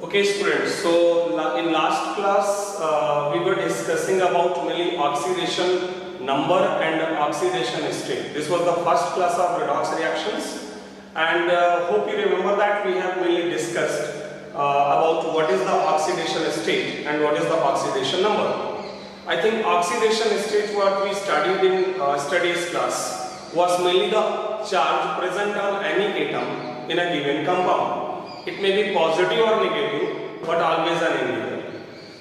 Okay, students. So in last class we were discussing about mainly oxidation number and oxidation state. This was the first class of redox reactions, and hope you remember that we have mainly discussed about what is the oxidation state and what is the oxidation number. I think oxidation state what we studied in studies class was mainly the charge present on any atom in a given compound. It may be positive or negative, but always an integer.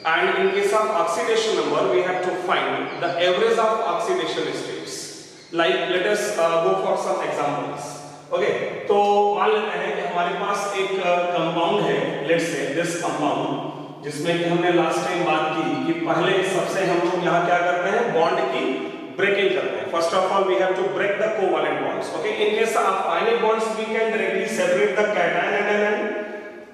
And in case of oxidation number, we have to find the average of oxidation states. Like let us go for some examples. Okay, तो मान लेते हैं कि हमारे पास एक compound है, let's say this compound, जिसमें कि हमने लास्ट टाइम बात की कि पहले सबसे हम लोग यहाँ क्या करते हैं, बॉन्ड की ब्रेकिंग करते हैं. First of all, we have to break the covalent bonds. Okay, in case of ionic bonds, we can directly separate the cation and anion.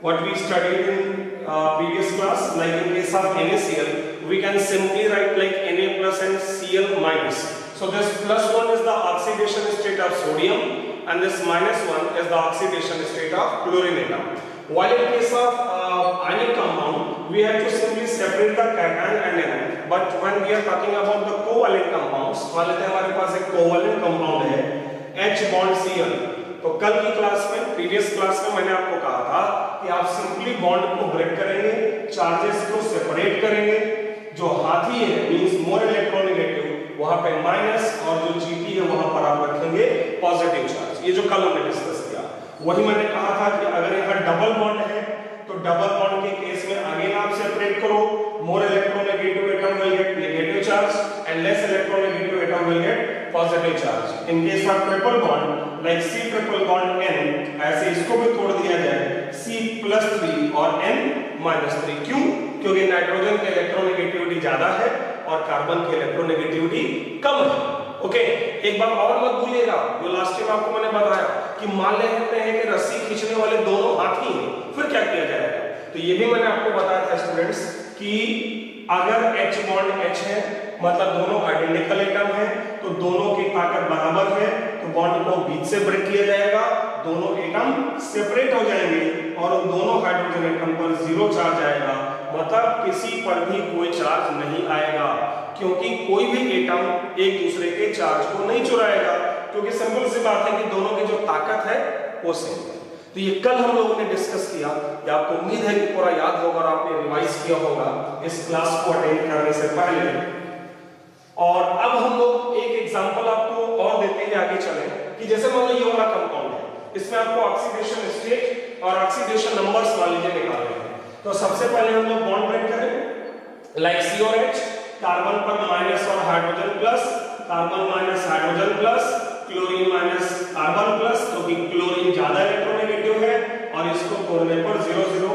What we studied in previous class, like in case of NaCl, we can simply write like Na plus and Cl minus. So this plus one is the oxidation state of sodium, and this minus one is the oxidation state of chlorine atom. While in case of ionic compound, we have to simply separate the cation and anion. But when we are talking about the covalent compounds, मान लेते हैं हमारे पास एक covalent compound है H bond Cl. तो कल की class में, प्रीवियस क्लास में मैंने आपको कहा था कि आप सिंपली बॉन्ड को ब्रेक करेंगे, चार्जेस को सेपरेट करेंगे. जो हाथी है मींस मोर इलेक्ट्रोनेगेटिव, वहां पे माइनस, और जो जीपी है वहां पर आप रखेंगे पॉजिटिव चार्ज. ये जो कल हमने डिस्कस किया, वही मैंने कहा था कि अगर यहाँ डबल बॉन्ड है तो डबल बॉन्ड के केस में अगेन आप सेपरेट करो. More electronegative atom will get negative charge and less electronegative atom will get positive charge. In case of triple bond like C triple bond N, ऐसे इसको भी तोड़ दिया जाए C+3 और N-3. क्यों? क्योंकि नाइट्रोजन की इलेक्ट्रोनेगेटिविटी ज्यादा है और कार्बन की इलेक्ट्रोनेगेटिविटी कम है. ओके, एक बात और मत भूलिएगा, जो लास्ट टाइम आपको मैंने बताया कि मान लेते हैं कि रस्सी खींचने वाले दोनों हाथी हैं, फिर क्या किया जाएगा. तो ये भी मैंने आपको बताया था स्टूडेंट्स कि अगर H बॉन्ड H है, मतलब दोनों आइडेंटिकल एटम है, तो दोनों की ताकत बराबर है, तो बॉन्ड को बीच से ब्रेक किया जाएगा, दोनों एटम सेपरेट हो जाएंगे और उन दोनों हाइड्रोजन एटम पर जीरो चार्ज आएगा. मतलब किसी पर भी कोई चार्ज नहीं आएगा, क्योंकि कोई भी एटम एक दूसरे के चार्ज को नहीं चुराएगा, क्योंकि सिंपल सी बात है कि दोनों की जो ताकत है वो सेम है. तो ये कल हम लोगों ने डिस्कस किया, या आपको उम्मीद है कि पूरा याद होगा और आपने रिवाइज किया होगा इस क्लास को अटेंड करने से पहले. और अब हम लोग एक एग्जांपल आपको और देते हैं, आगे चले कि जैसे मान लो ये वाला कंपाउंड है, इसमें आपको ऑक्सीडेशन स्टेट और ऑक्सीडेशन नंबर्स मान लीजिए निकालने हैं. तो सबसे पहले हम लोग बॉन्ड ब्रेक करें लाइक C और H, कार्बन पर माइनस और hydrogen plus, carbon minus hydrogen plus, chlorine minus carbon plus, क्योंकि क्लोरीन ज्यादा इलेक्ट्रोनेगेटिव है और इसको तोड़ने पर 0 0.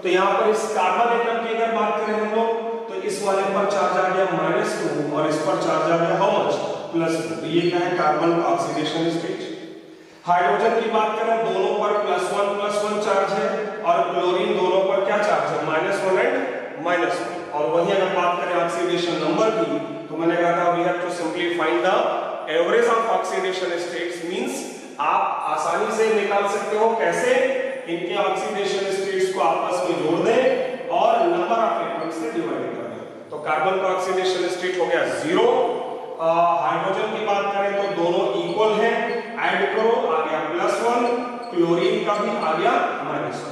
तो यहाँ पर इस कार्बन एटम की अगर बात करें हम लोग, तो इस वाले पर चार्ज आ गया -2 और इस पर चार्ज आ गया हाउ मच, +2. तो ये क्या है, कार्बन का ऑक्सीडेशन स्टेट. हाइड्रोजन की बात करें, दोनों पर +1 चार्ज है और क्लोरीन दोनों पर क्या चार्ज है, -1 एंड -1. और वहीं अगर बात करें ऑक्सीडेशन नंबर की, तो मैंने कहा था we have to simply find the average of oxidation states. Means आप आसानी से निकाल सकते हो कैसे, इनके ऑक्सीडेशन स्टेट्स को आपस में जोड़ दें और नंबर ऑफ एटम्स से डिवाइड कर दें. तो कार्बन का ऑक्सीडेशन स्टेट हो गया 0. हाइड्रोजन की बात करें तो दोनों इक्वल हैं, ऐड करो आ गया +1, क्लोरीन का भी आ गया -1.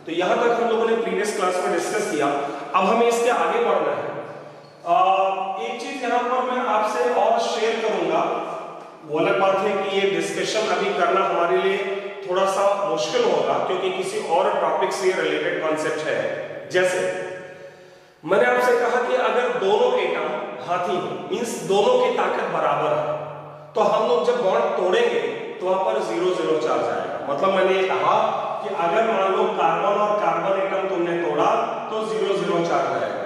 तो यहां तक हम लोगों ने प्रीवियस क्लास में डिस्कस किया. अब हमें इसके आगे बढ़ना है. एक चीज यहां पर मैं आपसे और शेयर करूंगा. वो अलग बात है कि ये डिस्कशन अभी करना हमारे लिए थोड़ा सा मुश्किल होगा, क्योंकि किसी और टॉपिक से रिलेटेड कॉन्सेप्ट है. जैसे मैंने आपसे कहा कि अगर दोनों एटम हाथी मींस दोनों की ताकत बराबर है, तो हम लोग जब बॉन्ड तोड़ेंगे तो वहां पर 0 0 चार्ज आएगा. मतलब मैंने ये कहा कि अगर मान लो कार्बन और कार्बन एटम तुमने तोड़ा तो 0 0 चार्ज आएगा.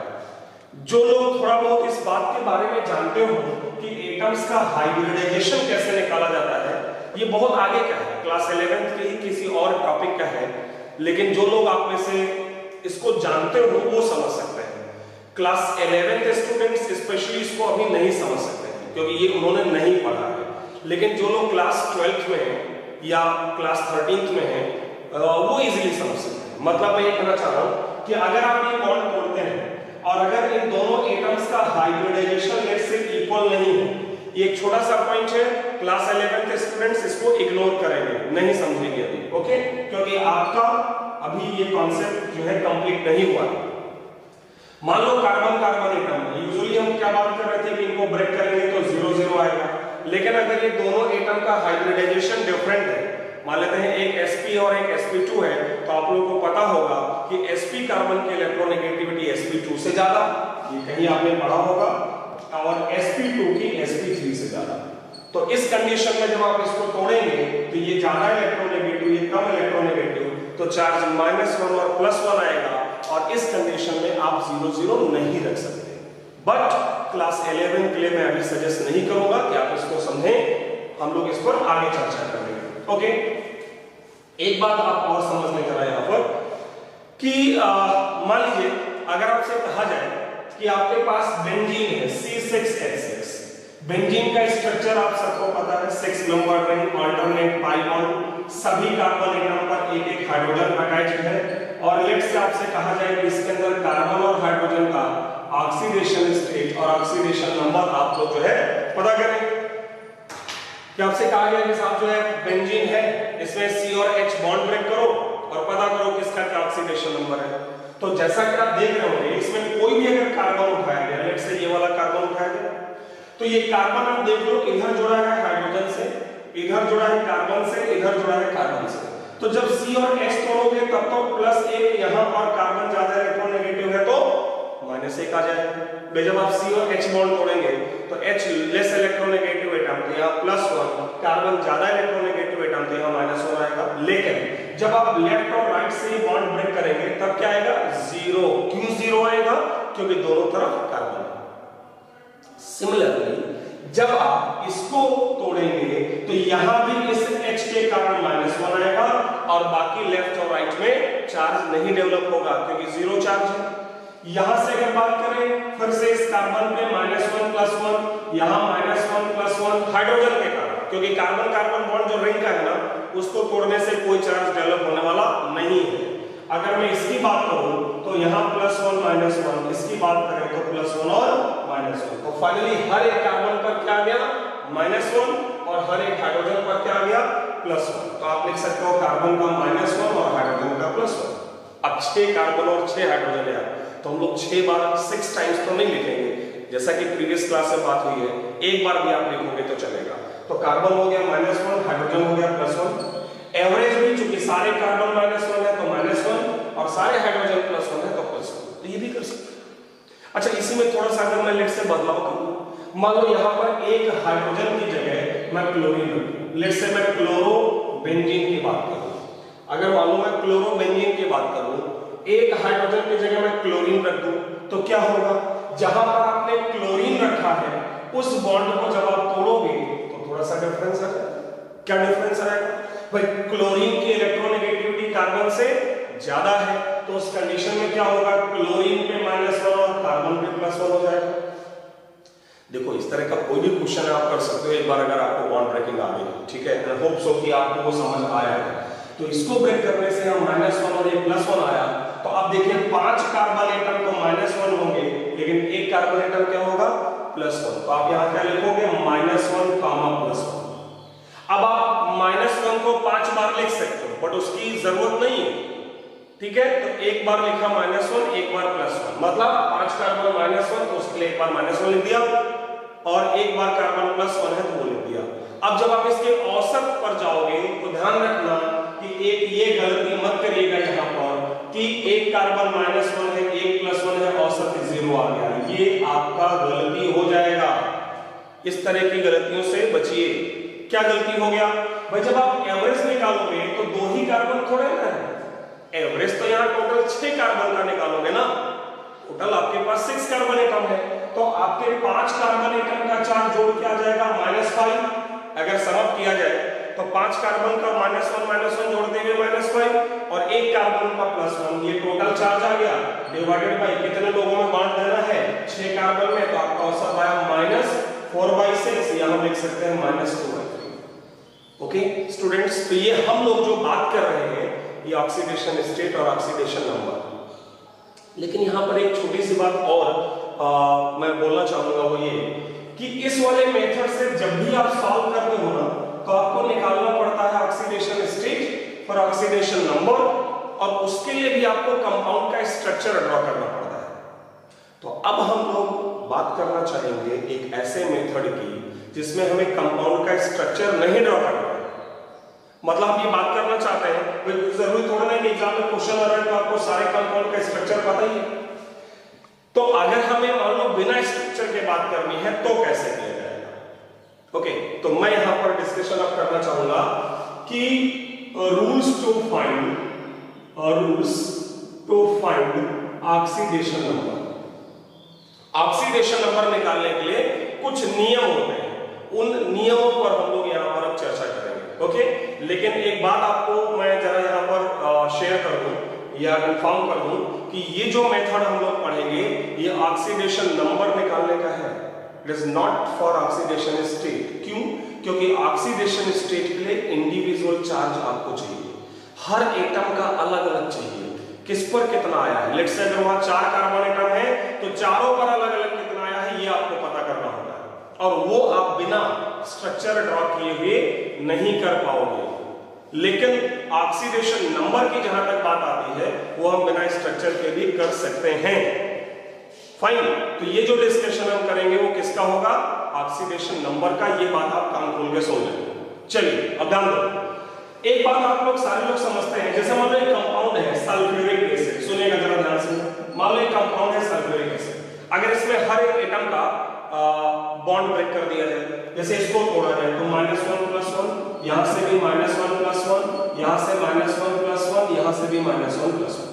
जो लोग थोड़ा बहुत इस बात के बारे में जानते हो कि एटम्स का हाइब्रिडाइजेशन कैसे निकाला जाता है, ये बहुत आगे का है, क्लास 11th के ही किसी और टॉपिक का है. लेकिन जो लोग आप में से इसको जानते हो वो समझ सकते हैं. क्लास 11th स्टूडेंट्स स्पेशली इसको अभी नहीं समझ सकते हैं, क्योंकि ये उन्होंने नहीं पढ़ा है. लेकिन जो लोग क्लास 12th में हैं या क्लास 13th में हैं, वो इजीली समझ सकते हैं. मतलब मैं ये कहना चाह रहा हूं कि कि अगर आप ये बॉन्ड तोड़ते हैं और अगर इन दोनों एटम्स का हाइब्रिडाइजेशन लेट से इक्वल नहीं है, ये एक छोटा सा पॉइंट है, क्लास 11 के स्टूडेंट्स इसको इग्नोर करेंगे, नहीं समझेंगे अभी, ओके, क्योंकि आपका अभी ये कॉन्सेप्ट जो है कंप्लीट नहीं हुआ है। मान low carbon carbon atom, usually हम क्या बात कर रहे थे कि इनको ब्रेक करेंगे तो 0 0 आएगा, लेकिन अगर ये दोनों एटम का हाइब्रिडाइजेशन डिफरेंट है, मान लेते हैं एक sp और एक sp2 है, तो आप लोगों को पता होगा कि sp कार्बन की इलेक्ट्रोनेगेटिविटी sp2 से ज्यादा, ये कहीं आपने पढ़ा होगा, और sp2 की sp3 से ज्यादा। तो इस कंडीशन में जब आप इसको तोड़ेंगे तो ये ज्यादा इलेक्ट्रोनेगेटिव, ये कम इलेक्ट्रोनेगेटिव, तो चार्ज -1 और +1 आएगा, और इस कंडीशन में आप 0 0 नहीं रख सकते। बट क्लास 11 के लिए मैं अभी सजेस्ट नहीं करूंगा कि आप इसको समझें, हम लोग इस पर आगे चर्चा करेंगे, ओके। एक बात आप और समझने जरा यहाँ पर कि मान लीजिए अगर आपसे कहा जाए कि आपके पास बेंजीन है C6H6, बेंजीन का स्ट्रक्चर आप सबको पता है, 6 number ring, alternate pi bond, सभी कार्बन एटम पर एक एक हाइड्रोजन अटैच्ड है, और लेट से आपसे कहा जाए कि इसके अंदर कार्बन और हाइड्रोजन का ऑक्सीडेशन स्टेट और ऑक्सीडेशन नंबर आप लोग जो है पता करें। कि आपसे कहा गया कि साहब जो है बेंजीन है, इसमें C और H बॉन्ड ब्रेक करो और पता करो किसका क्या ऑक्सीडेशन नंबर है। तो जैसा कि आप देख रहे होंगे इसमें कोई भी अगर कार्बन उठाया गया, लेट से ये वाला कार्बन उठाया गया, तो ये कार्बन आप देख लो इधर जुड़ा है हाइड्रोजन से, इधर जुड़ा है कार्बन से, इधर जुड़ा है कार्बन से। तो जब C और H तोड़ोगे तब तो +1 यहाँ पर कार्बन ज्यादा इलेक्ट्रोनेगेटिव है तो -1 आ जाएगा। जब आप C और H बॉन्ड तोड़ेंगे तो H लेस इलेक्ट्रोनेगेटिव एटम तो यहाँ +1, कार्बन ज्यादा इलेक्ट्रोनेगेटिव एटम तो यहाँ -1 आएगा। लेकिन जब आप लेफ्ट और राइट से बॉन्ड ब्रेक करेंगे तब क्या आएगा? 0। क्यों 0 आएगा? क्योंकि दोनों तरफ कार्बन है। सिमिलरली जब आप इसको तोड़ेंगे तो यहां भी इस H के कारण -1 आएगा और बाकी लेफ्ट और राइट में चार्ज नहीं डेवलप होगा क्योंकि 0 चार्ज है। यहां से अगर बात करें फिर से इस कार्बन पे -1 +1, यहां -1 +1 हाइड्रोजन के कारण, क्योंकि कार्बन कार्बन बॉन्ड जो रिंग का है ना उसको तोड़ने से कोई चार्ज डेवलप होने वाला नहीं है। अगर मैं इसकी बात करूं तो यहाँ +1 -1, इसकी बात करें तो +1 और -1, तो फाइनली हर एक कार्बन पर क्या आ गया? -1 और हर एक हाइड्रोजन पर क्या आ गया? +1। तो आप लिख सकते हो कार्बन का -1 और हाइड्रोजन का +1। अब 6 कार्बन और 6 हाइड्रोजन है तो हम लोग 6 बार 6 टाइम्स तो नहीं लिखेंगे, जैसा कि प्रीवियस क्लास में बात हुई है, एक बार भी आप लिखोगे तो चलेगा। तो कार्बन हो गया -1, हाइड्रोजन हो गया +1, एवरेज भी चूंकि सारे कार्बन -1 है तो -1 और सारे हाइड्रोजन +1 है तो +1, तो ये भी कर सकते हैं। अच्छा, इसी में थोड़ा सा अगर मैं लेट से बदलाव करूं, मान लो यहाँ पर एक हाइड्रोजन की जगह मैं क्लोरीन रखूं, लेट से मैं क्लोरोबेंजीन की बात करूं, अगर मान लो मैं क्लोरोबेंजीन की बात करूं, एक हाइड्रोजन की जगह मैं क्लोरीन रख दूं तो क्या होगा? जहां पर आपने क्लोरीन रखा है उस बॉन्ड को जब आप तोड़ोगे तो थोड़ा सा डिफरेंस आएगा। क्या डिफरेंस आएगा भाई? क्लोरीन की इलेक्ट्रोनेगेटिविटी कार्बन से ज्यादा है तो उस कंडीशन में क्या होगा? क्लोरीन पे -1 और कार्बन पे +1 हो जाएगा। देखो इस तरह का कोई भी क्वेश्चन आप कर सकते हो एक बार अगर आपको बॉन्ड ब्रेकिंग आ गई, ठीक है, आई होप सो कि आपको वो समझ आया है। तो इसको ब्रेक करने से हम -1 और ये +1 आया, तो अब देखिए 5 कार्बन एटम तो -1 होंगे लेकिन एक कार्बन एटम क्या होगा? +1। तो आप यहाँ क्या लिखोगे? -1, +1। अब आप -1 को 5 बार लिख सकते हो बट उसकी जरूरत नहीं है, ठीक है। तो एक बार लिखा -1, एक बार +1, मतलब 5 कार्बन -1 तो उसके लिए एक बार -1 लिख दिया और एक बार कार्बन +1 है तो वो लिख दिया। अब जब आप इसके औसत पर जाओगे तो ध्यान रखना कि एक ये गलती मत करिएगा यहाँ पर कि एक कार्बन -1 है, एक +1 है, औसत 0 आ गया, ये आपका गलती हो जाएगा। इस तरह की गलतियों से बचिए। क्या गलती हो गया भाई? जब आप एवरेज निकालोगे तो 2 ही कार्बन थोड़े ना है, एवरेज तो यहाँ टोटल 6 कार्बन का निकालोगे ना, टोटल आपके पास 6 कार्बन एटम है, तो आपके 5 कार्बन एटम का चार्ज जोड़ के आ जाएगा -5। अगर समअप किया जाए तो 5 कार्बन का -1 जोड़ते हुए -5 और एक कार्बन का +1, ये टोटल चार्ज आ गया डिवाइडेड बाय कितने लोगों में बांट देना है? 6 कार्बन में, तो आपका औसत आया -4/6, या हम लिख सकते हैं -2/3। ओके स्टूडेंट्स, तो ये हम लोग जो बात कर रहे हैं ये ऑक्सीडेशन स्टेट और ऑक्सीडेशन नंबर, लेकिन यहाँ पर एक छोटी सी बात और मैं बोलना चाहूंगा, वो ये कि इस वाले मेथड से जब भी आप सॉल्व करते हो ना, तो आपको निकालना पड़ता है oxidation state for oxidation number, और उसके लिए भी आपको कंपाउंड का स्ट्रक्चर ड्रॉ करना पड़ता है। तो अब हम लोग बात करना चाहेंगे एक ऐसे मेथड की जिसमें हमें कंपाउंड का स्ट्रक्चर नहीं ड्रॉ करना है। मतलब आप ये बात करना चाहते हैं, जरूरी थोड़ा नहीं कि एग्जाम में क्वेश्चन आ रहा है तो आपको सारे कंपाउंड का स्ट्रक्चर पता ही है। तो अगर हमें मान लो बिना स्ट्रक्चर के बात करनी है तो कैसे किया जाएगा? ओके, तो मैं यहां पर डिस्कशन अब करना चाहूंगा कि rules to find oxidation number. Oxidation number निकालने के लिए कुछ नियम होते हैं, उन नियमों पर हम लोग यहां पर अब चर्चा करेंगे। ओके, लेकिन एक बात आपको मैं जरा यहां पर शेयर कर दूं या इन्फॉर्म कर दूं कि ये जो मेथड हम लोग पढ़ेंगे ये ऑक्सीडेशन नंबर निकालने का है, it is not for oxidation state. क्यों? क्योंकि ऑक्सीडेशन स्टेट के लिए इंडिविजुअल चार्ज आपको चाहिए, हर एटम का अलग अलग चाहिए, किस पर कितना आया है। लेट्स से अगर वहां 4 कार्बन एटम है तो चारों पर अलग अलग कितना आया है ये आपको पता करना होगा, और वो आप बिना स्ट्रक्चर ड्रॉ किए हुए नहीं कर पाओगे। लेकिन ऑक्सीडेशन नंबर की जहां तक बात आती है वो हम बिना स्ट्रक्चर के भी कर सकते हैं। फाइन, तो ये जो डिस्कशन हम करेंगे वो किसका होगा? ऑक्सीडेशन नंबर का। ये बात आप कान खोल के सुन लें। चलिए अब ध्यान दो, एक बात आप लोग सारे लोग समझते हैं, जैसे मान लो एक कंपाउंड है सल्फ्यूरिक एसिड, सुनिएगा जरा ध्यान से। मान लो एक कंपाउंड है सल्फ्यूरिक एसिड, अगर इसमें हर एक एटम का बॉन्ड ब्रेक कर दिया जाए, जैसे इसको तोड़ा जाए तो -1 + 1, यहां से भी -1 + 1, यहां से -1 + 1, यहां से भी -1 + 1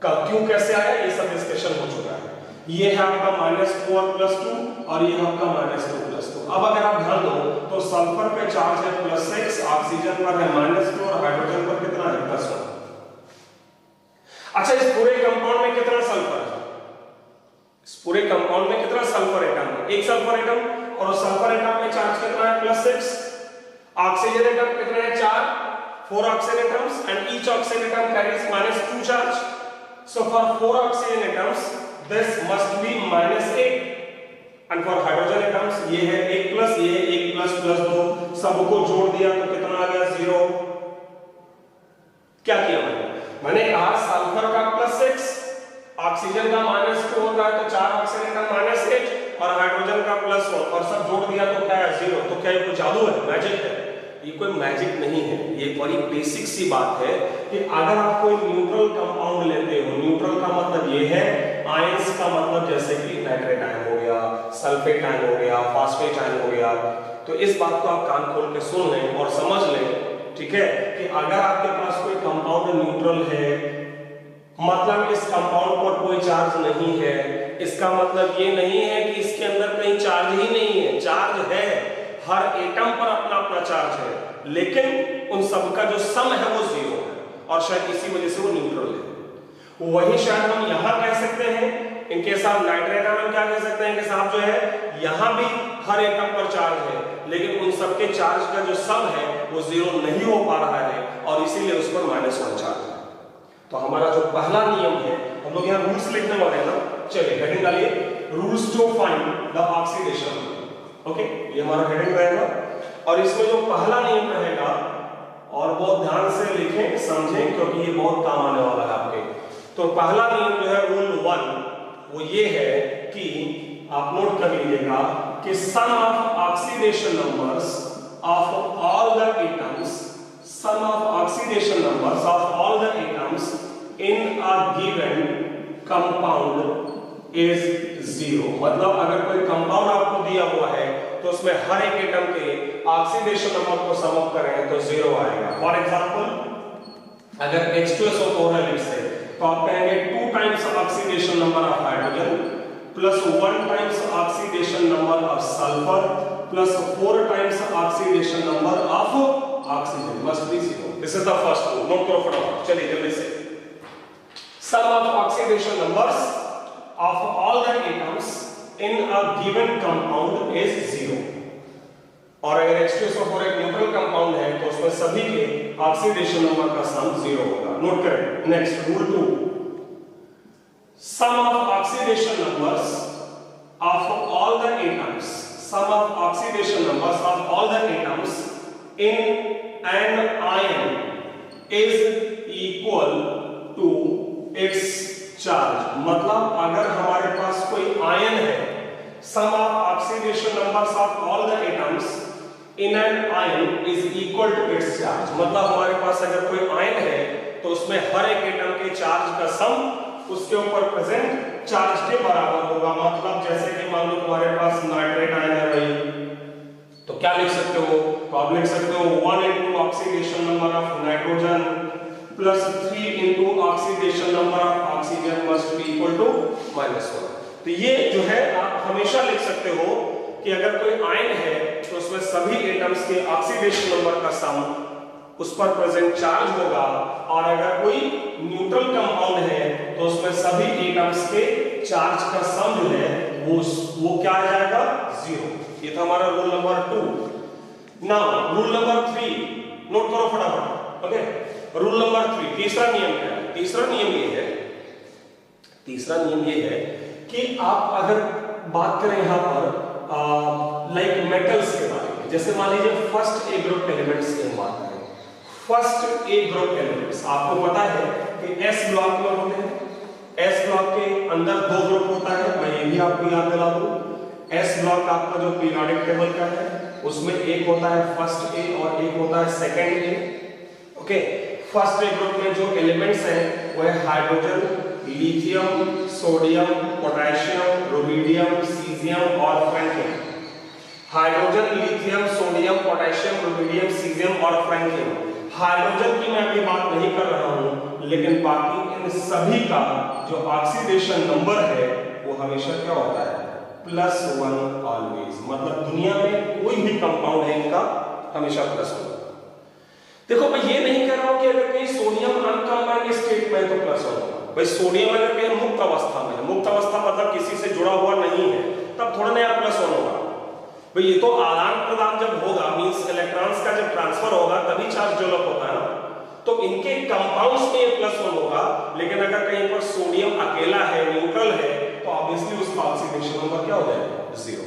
का क्यों कैसे आया ये सब डिस्कशन हो चुका है। ये है आपका -4 + 2 और ये आपका -2 + 2। अब अगर आप ध्यान दो तो सल्फर पे चार्ज है +6, ऑक्सीजन पर है -2 और हाइड्रोजन पर कितना है +1। अच्छा, इस पूरे कंपाउंड में कितना सल्फर है? इस पूरे कंपाउंड में कितना सल्फर एटम है? एक सल्फर एटम, और सल्फर एटम में चार्ज कितना है +6। ऑक्सीजन एटम कितना है 4 oxygen atoms and each oxygen atom carries -2 charge. So for 4 oxygen atoms this must be -8 and for hydrogen atoms ये है 1+, ये है 1+, +2, सबको जोड़ दिया तो कितना आ गया 0। क्या किया मैंने कहा सल्फर का +6, ऑक्सीजन का -2 होता है तो 4 ऑक्सीजन का -8 और हाइड्रोजन का +1 और सब जोड़ दिया तो क्या है 0। तो क्या ये कोई जादू है, मैजिक है? ये कोई मैजिक नहीं है, ये बड़ी बेसिक सी बात है कि अगर आप कोई न्यूट्रल कंपाउंड लेते हो, न्यूट्रल का मतलब ये है आयंस का मतलब जैसे कि नाइट्रेट आयन हो गया, सल्फेट आयन हो गया, फास्फेट आयन हो गया, तो इस बात को आप कान खोल के सुन लें और समझ लें, ठीक है, कि अगर आपके पास कोई कंपाउंड न्यूट्रल है मतलब इस कंपाउंड पर कोई चार्ज नहीं है, इसका मतलब ये नहीं है कि इसके अंदर कहीं चार्ज ही नहीं है, चार्ज है, हर एटम पर अपना अपना चार्ज है, लेकिन उन सब का जो सम है वो 0 है और शायद इसी वजह से वो न्यूट्रल है। वही शायद हम यहां कह सकते हैं, इनके साथ नाइट्रेट आयन क्या कह सकते हैं कि साहब जो है यहां भी हर एटम पर चार्ज है, लेकिन उन सबके चार्ज का जो सम है वो 0 नहीं हो पा रहा है और इसीलिए उस पर -1 चार्ज है। तो हमारा जो पहला नियम है, हम लोग यहाँ रूल्स लिखने वाले हैं ना, चलिए हेडिंग डालिए, rules to find the oxidation. Okay, ये हमारा हेडिंग रहेगा और इसमें जो पहला नियम रहेगा, और बहुत ध्यान से लिखें समझें क्योंकि ये बहुत काम आने वाला है आपके। तो पहला नियम जो है रूल 1 वो ये है कि आप नोट कर लीजिएगा कि sum of oxidation numbers of all the atoms, sum of oxidation numbers of all the atoms in a given compound is 0। मतलब अगर कोई कंपाउंड आपको दिया हुआ है तो उसमें हर एक एटम के ऑक्सीडेशन नंबर को सम अप करें तो 0 आएगा। फॉर एग्जांपल अगर H2SO4 है लिख से तो आप कहेंगे 2 times oxidation number of hydrogen plus 1 times oxidation number of sulphur plus 4 times oxidation number of oxygen must be 0। This is the first rule, note करो फटाफट, चलिए जल्दी से। Sum of oxidation numbers of all the atoms in a given compound is 0। और अगर H2SO4 एक neutral compound है तो उसमें सभी के ऑक्सीडेशन नंबर का सम 0 होगा। नोट करें। Next rule 2, sum of oxidation numbers of all the atoms, sum of oxidation numbers of all the atoms in an ion is equal to its charge। मतलब अगर हमारे पास कोई आयन है, sum of oxidation numbers of all the atoms in an ion is equal to its charge। मतलब हमारे पास अगर कोई ion है तो उसमें हर एक एटम के चार्ज का सम उसके ऊपर प्रेजेंट चार्ज के बराबर होगा। मतलब जैसे कि मान लो तुम्हारे पास नाइट्रेट आयन है भाई, तो क्या लिख सकते हो? तो आप लिख सकते हो 1 into oxidation number of nitrogen plus 3 into oxidation number of oxygen must be equal to -1। तो ये जो है आप हमेशा लिख सकते हो कि अगर कोई आयन है तो उसमें सभी एटम्स के ऑक्सीडेशन नंबर का सम उस पर प्रेजेंट चार्ज होगा, और अगर कोई न्यूट्रल कंपाउंड है तो उसमें सभी एटम्स के चार्ज का सम जो है वो क्या आ जाएगा? 0। ये था हमारा rule number 2। Now rule number 3 note करो फटाफट। ओके, रूल नंबर 3, तीसरा नियम क्या है? तीसरा नियम ये है कि आप अगर बात करें यहां पर लाइक मेटल्स के बारे में, जैसे मान लीजिए फर्स्ट ए ग्रुप एलिमेंट्स की बात करें। फर्स्ट ए ग्रुप एलिमेंट्स आपको पता है कि एस ब्लॉक में होते हैं। एस ब्लॉक के अंदर 2 ग्रुप होता है, मैं ये भी आपको याद दिला दूं। एस ब्लॉक आपका जो पीरियोडिक टेबल का है उसमें एक होता है फर्स्ट ए और एक होता है second A. Okay, first A group में जो एलिमेंट्स हैं वो है hydrogen, lithium, sodium, potassium, rubidium, caesium और francium. Hydrogen, lithium, sodium, potassium, rubidium, caesium और फ्रैंकियम। हाइड्रोजन की मैं अभी बात नहीं कर रहा हूं, लेकिन बाकी इन सभी का जो ऑक्सीडेशन नंबर है वो हमेशा क्या होता है? +1 ऑलवेज। मतलब दुनिया में कोई भी कंपाउंड है इनका हमेशा +1। देखो मैं ये नहीं कह रहा हूं कि अगर कहीं सोडियम अनकंबाइंड स्टेट में है तो +1 होगा। भाई सोडियम अगर कहीं मुक्त अवस्था में है, मुक्त अवस्था मतलब किसी से जुड़ा हुआ नहीं है, तब थोड़ा नया +1 होगा। भाई ये तो आदान प्रदान जब होगा, मींस इलेक्ट्रॉन्स का जब ट्रांसफर होगा तभी चार्ज डेवलप होता है ना, तो इनके कंपाउंड्स में ये +1 होगा। लेकिन अगर कहीं पर सोडियम अकेला है, न्यूट्रल है, तो ऑब्वियसली उसका ऑक्सीडेशन नंबर क्या हो जाएगा? 0।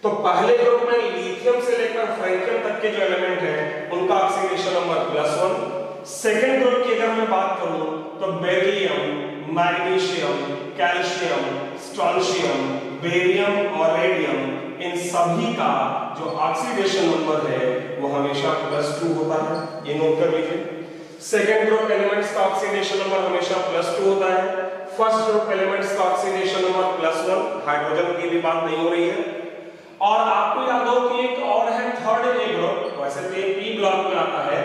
तो पहले ग्रुप में लिथियम से लेकर फ्रैंकियम तक के जो एलिमेंट हैं उनका ऑक्सीडेशन नंबर +1। सेकंड ग्रुप की अगर मैं बात करूं तो beryllium, magnesium, calcium, strontium, barium और रेडियम, इन सभी का जो ऑक्सीडेशन नंबर है वो हमेशा +2 होता है। ये नोट कर लीजिए। सेकंड ग्रुप एलिमेंट्स का ऑक्सीडेशन नंबर हमेशा +2 होता है। फर्स्ट ग्रुप एलिमेंट्स का ऑक्सीडेशन नंबर +1। हाइड्रोजन की भी बात नहीं हो रही है। और आपको याद हो कि एक और है थर्ड ए ग्रुप, वैसे तो ये पी ब्लॉक में आता है।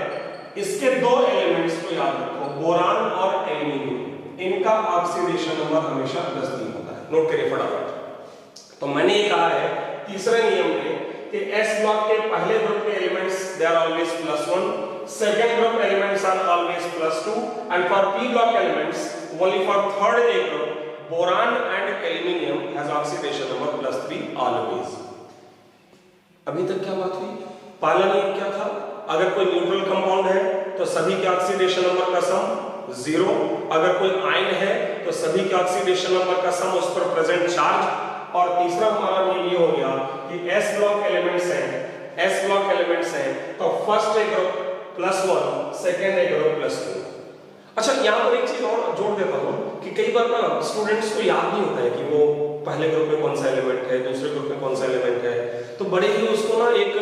इसके 2 एलिमेंट्स को याद रखो, बोरान और एल्यूमिनियम। इनका ऑक्सीडेशन नंबर हमेशा +3 होता है। नोट करिए फटाफट। तो मैंने ये कहा है तीसरे नियम में कि एस ब्लॉक के पहले ग्रुप के elements they are always +1, second group elements are always +2, and for P block elements only for third A group boron and aluminium has oxidation number +3 always. अभी तक क्या बात हुई? पहला नियम क्या था? अगर कोई न्यूट्रल कंपाउंड है तो सभी के ऑक्सीडेशन नंबर का सम 0। अगर कोई आयन है तो सभी के ऑक्सीडेशन नंबर का सम उस पर प्रेजेंट चार्ज। और तीसरा हमारा नियम ये हो गया कि एस ब्लॉक एलिमेंट्स हैं तो first A group +1, second A group +2। अच्छा यहाँ पर एक चीज और जोड़ देता हूँ कि कई बार ना स्टूडेंट्स को याद नहीं होता है कि वो पहले ग्रुप में कौन सा एलिमेंट है, दूसरे ग्रुप में कौन सा एलिमेंट है। तो बड़े ही उसको ना एक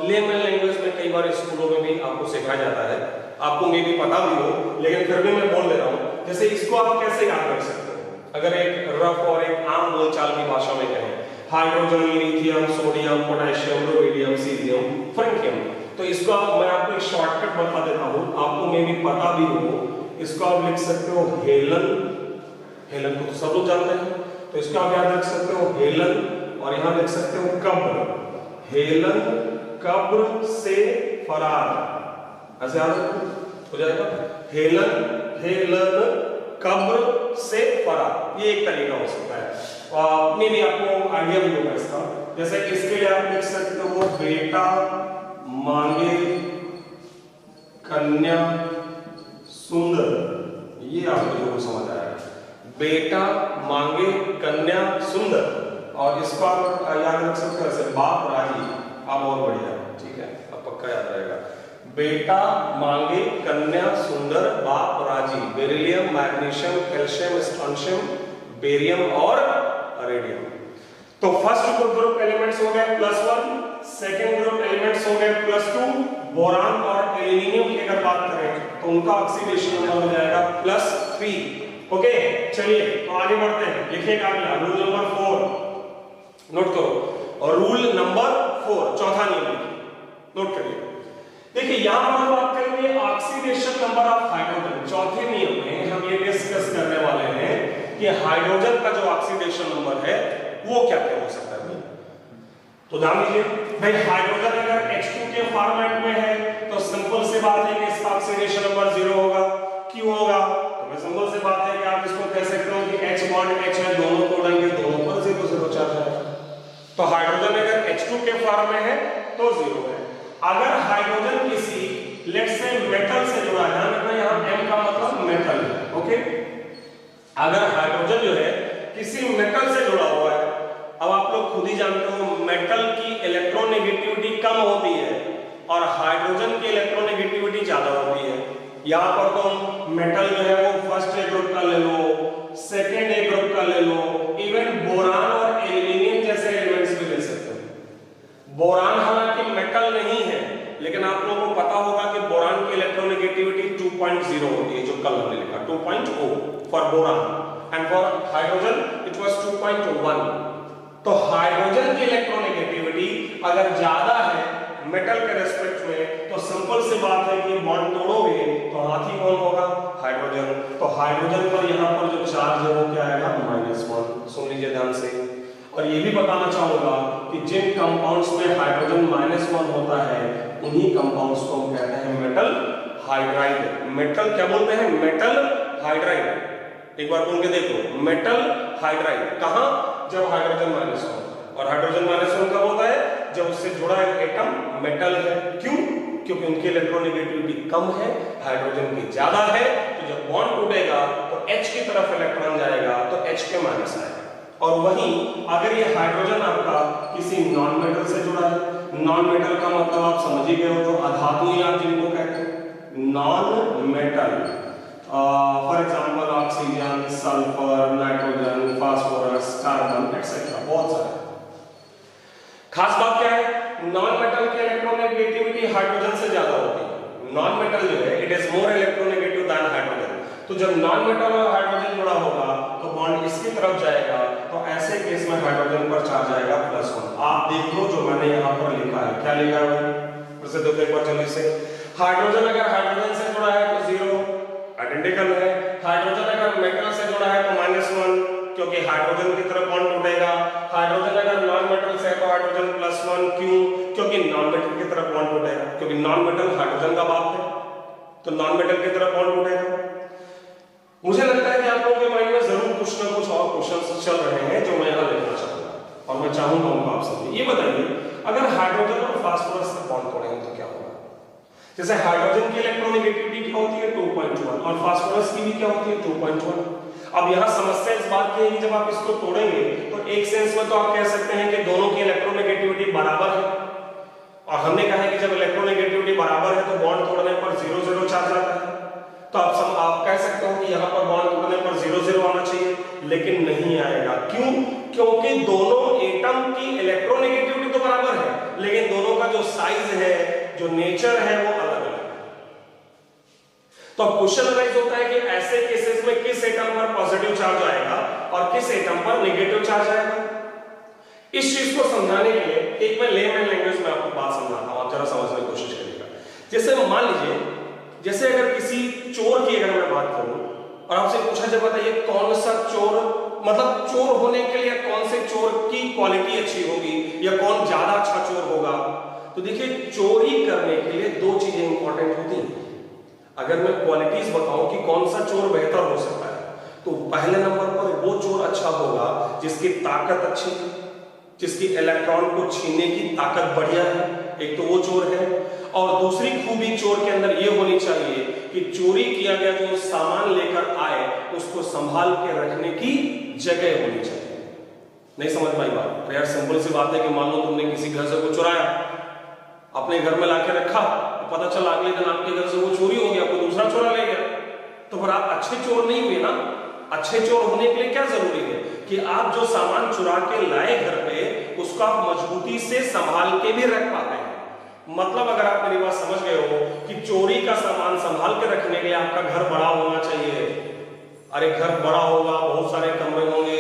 लेमन लैंग्वेज में कई बार स्कूलों में भी आपको सिखाया जाता है, आपको मे भी पता भी हो, लेकिन फिर भी मैं बोल दे रहा हूँ। जैसे इसको आप कैसे याद रख सकते हो? अगर एक रफ और एक आम बोलचाल की भाषा में कहें, hydrogen, lithium, sodium, potassium, rubidium, caesium, francium, तो इसको मैं आपको एक शॉर्टकट बता देता हूँ, आपको मे भी पता भी हो। इसको आप लिख सकते हो हेलन। हेलन को तो सब लोग जानते हैं, तो इसको आप याद रख सकते हो हेलन, और यहाँ लिख सकते हो कब्र। हेलन कब्र से फरार, ऐसे याद हो जाएगा। हेलन कब्र से फरार, ये एक तरीका हो सकता है। मे भी आपको आइडिया भी होगा इसका। जैसे इसके लिए आप लिख सकते हो बेटा मांगे कन्या सुंदर, ये आपको जो समझ आएगा। बेटा मांगे कन्या सुंदर, और इसको आप याद रख सकते हैं बाप राजी। आप बहुत बढ़िया, ठीक है, अब पक्का याद रहेगा। बेटा मांगे कन्या सुंदर बाप राजी। Beryllium, magnesium, calcium, strontium, barium और रेडियम। तो फर्स्ट ग्रुप एलिमेंट्स हो गए +1, सेकंड ग्रुप एलिमेंट्स हो गए +2। बोरान और एल्यूमिनियम की अगर बात करें तो उनका ऑक्सीडेशन नंबर हो जाएगा +3। ओके, चलिए तो आगे बढ़ते हैं। लिखिएगा अगला रूल नंबर 4, नोट करो। और रूल नंबर 4 चौथा नियम लिखिए, नोट करिए। देखिए यहां पर हम बात करेंगे ऑक्सीडेशन नंबर ऑफ हाइड्रोजन। चौथे नियम में हम ये डिस्कस करने वाले हैं कि हाइड्रोजन का जो ऑक्सीडेशन नंबर है वो क्या क्या हो सकता है। तो ध्यान दीजिए भाई, हाइड्रोजन अगर H2 के फॉर्मेट में है तो सिंपल सी बात है कि इसका ऑक्सीडेशन नंबर 0 होगा। क्यों होगा? तो सिंपल सी बात है कि आप इसको कह सकते हो कि H बॉन्ड H है, दोनों तोड़ेंगे, दोनों पर 0 चार्ज है। तो हाइड्रोजन अगर H2 के फॉर्म में है तो 0 है। अगर हाइड्रोजन किसी लेट्स से मेटल से जुड़ा है, ध्यान रखना यहाँ M का मतलब मेटल है। ओके, अगर हाइड्रोजन जो है किसी मेटल से जुड़ा हुआ है, अब आप लोग खुद ही जानते हो मेटल की इलेक्ट्रोनेगेटिविटी कम होती है और हाइड्रोजन की इलेक्ट्रोनेगेटिविटी ज्यादा होती है। यहाँ पर तो मेटल जो है वो फर्स्ट ए ग्रुप का ले लो, सेकेंड ए ग्रुप का ले लो, इवन बोरान और एल्यूमिनियम जैसे एलिमेंट्स भी ले सकते हो। बोरान हालांकि मेटल नहीं है, लेकिन आप लोगों को पता होगा कि बोरान की इलेक्ट्रोनेगेटिविटी 2.0 होती है, जो कल हमने लिखा 2.0 for boron and for hydrogen it was 2.1। तो हाइड्रोजन की इलेक्ट्रोनेगेटिविटी अगर ज्यादा है मेटल के रेस्पेक्ट में तो सिंपल सी बात है कि बॉन्ड तोड़ोगे तो हाथी कौन होगा? हाइड्रोजन। तो हाइड्रोजन पर यहाँ पर जो चार्ज है वो क्या आएगा? -1। सुन लीजिए ध्यान से। और ये भी बताना चाहूंगा कि जिन कंपाउंड्स में हाइड्रोजन -1 होता है उन्हीं कंपाउंड्स को हम कहते हैं मेटल हाइड्राइड। मेटल क्या बोलते हैं? Metal hydride. एक बार बोल के देखो, मेटल हाइड्राइड। कहां? जब हाइड्रोजन -1। और हाइड्रोजन -1 कब होता है? जब उससे जुड़ा एक एटम मेटल है। क्यों? क्योंकि उनकी इलेक्ट्रोनेगेटिविटी कम है, हाइड्रोजन की ज्यादा है। तो जब बॉन्ड टूटेगा तो H की तरफ इलेक्ट्रॉन जाएगा तो H के माइनस आएगा। और वहीं अगर ये हाइड्रोजन आपका किसी नॉन मेटल से जुड़ा है, नॉन मेटल का मतलब आप समझ ही गए हो, जो अधातु या जिनको कहते हैं non metal, for example oxygen, sulphur, nitrogen, phosphorus, carbon etcetera, बहुत सारे। खास बात क्या है? नॉन मेटल की इलेक्ट्रोनेगेटिविटी हाइड्रोजन से ज्यादा होती है। नॉन मेटल जो है it is more electronegative than hydrogen. तो जब नॉन मेटल और हाइड्रोजन जुड़ा होगा तो बॉन्ड इसकी तरफ जाएगा, तो ऐसे केस में हाइड्रोजन पर चार्ज आएगा +1। आप देख लो जो मैंने यहाँ पर लिखा है, क्या लिखा है? फिर से देखो एक बार जल्दी से। हाइड्रोजन अगर हाइड्रोजन से जुड़ा है तो 0 आइडेंटिकल है। हाइड्रोजन अगर मेटल से जुड़ा है तो -1 क्योंकि हाइड्रोजन की तरफ बॉन्ड टूटेगा। हाइड्रोजन अगर नॉन मेटल से है तो हाइड्रोजन +1। क्यों? क्योंकि नॉन मेटल की तरफ बॉन्ड टूटेगा, क्योंकि नॉन मेटल हाइड्रोजन का बाप है, तो नॉन मेटल की तरफ बॉन्ड टूटेगा। मुझे लगता है कि आप लोगों के माइंड में जरूर कुछ ना कुछ और क्वेश्चंस चल रहे हैं जो मैं यहाँ लिखना चाहूंगा और मैं चाहूंगा उनको आप समझिए। ये बताइए, अगर हाइड्रोजन और फास्फोरस से बॉन्ड तोड़ेंगे तो क्या होगा? जैसे हाइड्रोजन की इलेक्ट्रोनेगेटिविटी क्या होती है? 2.1 और फास्फोरस की भी क्या होती है? 2.1। अब यहाँ समस्या इस बात की है कि जब आप इसको तोड़ेंगे तो एक सेंस में तो आप कह सकते हैं कि दोनों की इलेक्ट्रोनेगेटिविटी बराबर है, और हमने कहा है कि जब इलेक्ट्रोनेगेटिविटी बराबर है तो बॉन्ड तोड़ने पर 0 चार्ज आता है। तो आप कह सकते हो कि यहाँ पर बॉन्ड तोड़ने पर 0 आना चाहिए, लेकिन नहीं आएगा। क्यों? क्योंकि दोनों एटम की इलेक्ट्रोनेगेटिविटी तो बराबर है, लेकिन दोनों का जो साइज है, जो नेचर है, वो अलग अलग है। तो क्वेश्चन राइज होता है कि ऐसे केसेस में किस एटम पर पॉजिटिव चार्ज आएगा और किस एटम पर नेगेटिव चार्ज आएगा। इस चीज को समझाने के लिए एक मैं लेमैन लैंग्वेज में आपको बात समझाता हूं, आप जरा समझने की कोशिश करिएगा। जैसे मान लीजिए, जैसे अगर किसी चोर की अगर मैं बात करूं और आपसे पूछा जाए बताइए कौन सा चोर, मतलब चोर होने के लिए कौन से चोर की क्वालिटी अच्छी होगी या कौन ज्यादा अच्छा चोर होगा, तो देखिए चोरी करने के लिए 2 चीजें इंपॉर्टेंट होती हैं। अगर मैं क्वालिटीज बताऊं कि कौन सा चोर बेहतर हो सकता है, तो पहले नंबर पर वो चोर अच्छा होगा जिसकी ताकत अच्छी है, जिसकी इलेक्ट्रॉन को छीनने की ताकत बढ़िया है, एक तो वो चोर है। और दूसरी खूबी चोर के अंदर ये होनी चाहिए कि चोरी किया गया जो सामान लेकर आए उसको संभाल के रखने की जगह होनी चाहिए। नहीं समझ पाई बात? यार सिंपल सी बात है कि मान लो तुमने किसी घर से कुछ चुराया, अपने घर में लाके रखा, पता चला अगले दिन आपके घर से वो चोरी हो गया, कोई दूसरा चोरा ले गया, तो फिर आप अच्छे चोर नहीं हुए ना। अच्छे चोर होने के लिए क्या जरूरी है कि आप जो सामान चुरा के लाए घर पे उसको आप मजबूती से संभाल के भी रख पाते हैं। मतलब अगर आप मेरी बात समझ गए हो कि चोरी का सामान संभाल के रखने के लिए आपका घर बड़ा होना चाहिए। अरे घर बड़ा होगा, बहुत सारे कमरे होंगे,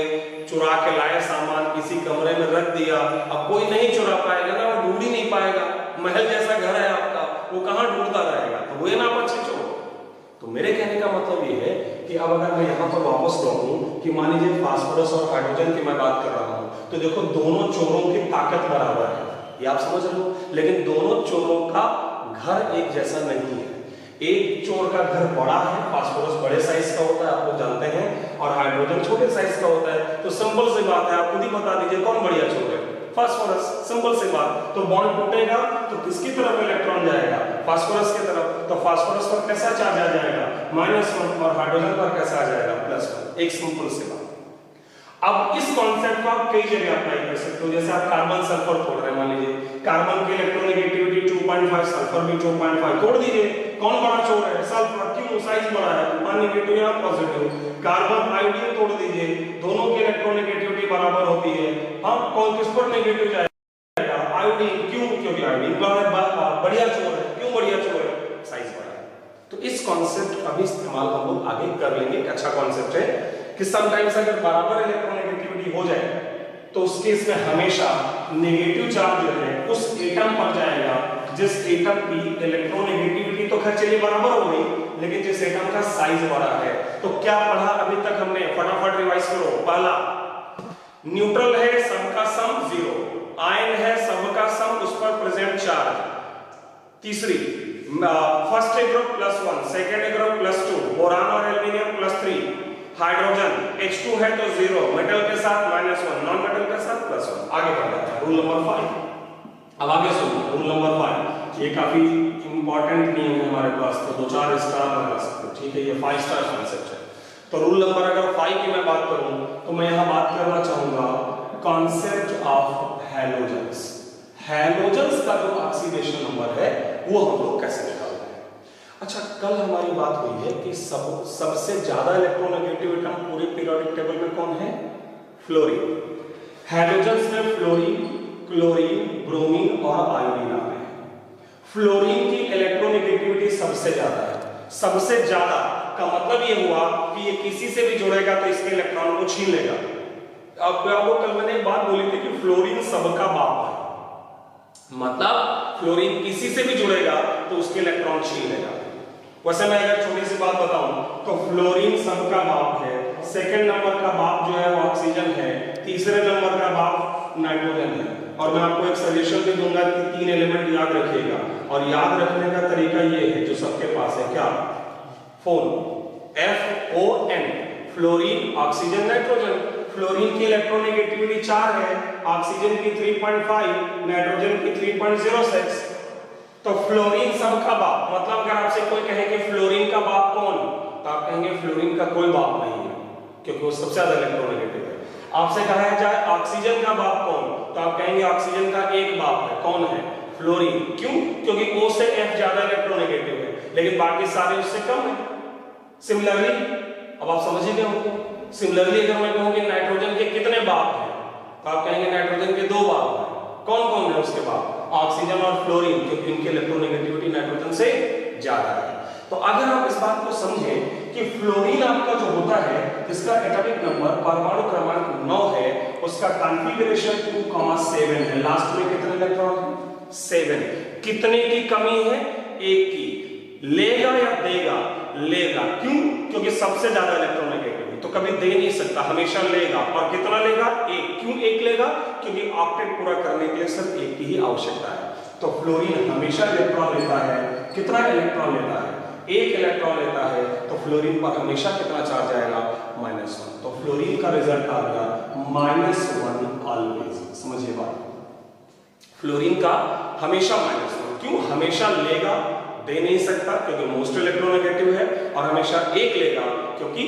चुरा के लाए सामान किसी कमरे में रख दिया, अब कोई नहीं चुरा पाएगा ना, वो ढूंढ ही नहीं पाएगा। महल जैसा घर है आपका, वो कहां ढूंढता रहेगा? तो वो ना आप अच्छे चोर। तो मेरे कहने का मतलब ये है कि अब अगर मैं यहाँ पर वापस लौटूं कि मान लीजिए फास्फोरस और हाइड्रोजन की मैं बात कर रहा हूँ, तो देखो दोनों चोरों की ताकत बराबर है, ये आप समझ रहे हो, लेकिन दोनों चोरों का घर एक जैसा नहीं है। एक चोर का घर बड़ा है, फास्फोरस बड़े साइज का होता है, आप लोग जानते हैं, और हाइड्रोजन छोटे साइज का होता है। तो सिंपल सी बात है, आप खुद ही बता दीजिए कौन बढ़िया चोर है? फास्फोरस। सिंपल सी बात। तो बॉन्ड टूटेगा तो किसकी तरफ इलेक्ट्रॉन जाएगा? फास्फोरस की तरफ। तो फास्फोरस पर कैसा चार्ज आ जाएगा? -1, और हाइड्रोजन पर कैसा आ जाएगा? +1। एक सिंपल सी बात। अब इस कॉन्सेप्ट को आप कई जगह अप्लाई कर सकते हो। जैसे आप कार्बन सल्फर तोड़ रहे हैं, मान लीजिए कार्बन की इलेक्ट्रोनेगेटिविटी 2.5, सल्फर भी 2.5, तोड़ दीजिए। कौन बड़ा चोर है? सल्फर। क्यों? साइज बड़ा है, 1 नेगेटिव या पॉजिटिव। कार्बन आयोडीन तोड़ दीजिए, दोनों की इलेक्ट्रोनेगेटिविटी बराबर होती है। हाँ, कौन किस पर नेगेटिव जाएगा? आयोडीन। क्यों? क्योंकि आयोडीन बढ़िया चोर है। क्यों बढ़िया चोर है? साइज बड़ा है। तो इस कॉन्सेप्ट का भी इस्तेमाल हम लोग आगे कर लेंगे। एक अच्छा कॉन्सेप्ट है कि समटाइम्स अगर बराबर इलेक्ट्रोनेगेटिविटी हो जाए तो उस केस में हमेशा नेगेटिव चार्ज जो है उस एटम पर जाएगा जिस एटम की इलेक्ट्रोनेगेटिविटी तो खैर चलिए बराबर हो गई, लेकिन जिस एटम का साइज बड़ा है। तो क्या पढ़ा अभी तक हमने? फटाफट रिवाइज करो। पहला, न्यूट्रल है, सबका सम 0। आयन है, सबका सम, उस पर प्रेजेंट चार्ज। तीसरी, first group +1, second group +2, boron और एल्युमिनियम +3, हाइड्रोजन H2 है तो 0, मेटल के साथ -1, नॉन मेटल के साथ +1। आगे बढ़ जाता है रूल नंबर 5। अब आगे सुनो रूल नंबर 5, ये काफी इंपॉर्टेंट नहीं है हमारे पास, तो 2-4 स्टार लगा सकते हो, ठीक है? ये 5 स्टार कॉन्सेप्ट है। तो रूल नंबर अगर 5 की मैं बात करूं तो मैं यहां बात करना चाहूंगा कॉन्सेप्ट ऑफ हैलोजेंस। हैलोजेंस का जो ऑक्सीडेशन नंबर है वो हम लोग कैसे निकालते हैं? अच्छा, कल हमारी बात हुई है कि सबसे ज्यादा इलेक्ट्रोनेगेटिव एटम पूरे पीरियोडिक टेबल में कौन है? फ्लोरीन। हैलोजेंस में फ्लोरीन, क्लोरीन, ब्रोमीन और आयोडीन आते हैं। फ्लोरीन की इलेक्ट्रोनेगेटिविटी सबसे ज्यादा है। सबसे ज्यादा का मतलब ये हुआ कि ये किसी से भी जुड़ेगा तो इसके इलेक्ट्रॉन को छीन लेगा। अब आपको कल मैंने एक बात बोली थी कि फ्लोरीन सबका बाप है, मतलब फ्लोरीन किसी से भी जुड़ेगा तो उसके इलेक्ट्रॉन छीन लेगा। वैसे मैं अगर छोटी सी बात बताऊं तो फ्लोरीन सबका बाप है। सेकंड नंबर का बाप जो है वो ऑक्सीजन है, तीसरे नंबर का बाप नाइट्रोजन है। और मैं आपको एक सजेशन भी दूंगा कि 3 एलिमेंट याद रखिएगा, और याद रखने का तरीका ये है जो सबके पास है, क्या? Phone, FON, fluorine, oxygen, nitrogen. Fluorine की इलेक्ट्रोनेगेटिविटी 4 है, ऑक्सीजन की 3.5, नाइट्रोजन की 3.06। तो फ्लोरीन सबका बाप, मतलब अगर आपसे कोई कहे कि फ्लोरीन का बाप कौन, तो आप कहेंगे फ्लोरीन का कोई बाप नहीं है, क्योंकि वो सबसे ज्यादा इलेक्ट्रोनेगेटिव है। आपसे कहा जाए ऑक्सीजन का बाप कौन, तो आप कहेंगे ऑक्सीजन का एक बाप है, कौन है? फ्लोरीन। क्यों? क्योंकि O से F ज्यादा इलेक्ट्रोनेगेटिव है, लेकिन बाकी सारे उससे कम है। सिमिलरली, अब आप समझ गए होंगे, सिमिलरली अगर मैं कहूं कि नाइट्रोजन के कितने बाप हैं, तो आप कहेंगे नाइट्रोजन के 2 बाप हैं। कौन कौन है उसके बाप? ऑक्सीजन और फ्लोरीन, क्योंकि इनकी इलेक्ट्रोनेगेटिविटी नाइट्रोजन से ज्यादा है। तो अगर आप इस बात को समझें कि फ्लोरीन आपका जो होता है जिसका एटॉमिक नंबर परमाणु क्रमांक 9 है, उसका कॉन्फ़िगरेशन 2,7 है। लास्ट में कितने इलेक्ट्रॉन है? 7। कितने की कमी है? 1 की। लेगा या देगा? लेगा। क्यों? क्योंकि सबसे ज्यादा इलेक्ट्रोनेगेटिव है, तो कभी दे नहीं सकता, हमेशा लेगा। और कितना लेगा? 1। क्यों 1 लेगा? क्योंकि ऑक्टेट पूरा करने के लिए सिर्फ 1 की ही आवश्यकता है। तो फ्लोरीन हमेशा इलेक्ट्रॉन लेता है। कितना इलेक्ट्रॉन लेता है? 1 इलेक्ट्रॉन लेता है। तो फ्लोरीन पर हमेशा कितना चार्ज आएगा? -1। तो फ्लोरीन का रिजल्ट आ गया -1 ऑलवेज। समझिए बात, फ्लोरीन का हमेशा -1। क्यों? हमेशा लेगा, दे नहीं सकता क्योंकि मोस्ट इलेक्ट्रोनेगेटिव है, और हमेशा एक लेगा क्योंकि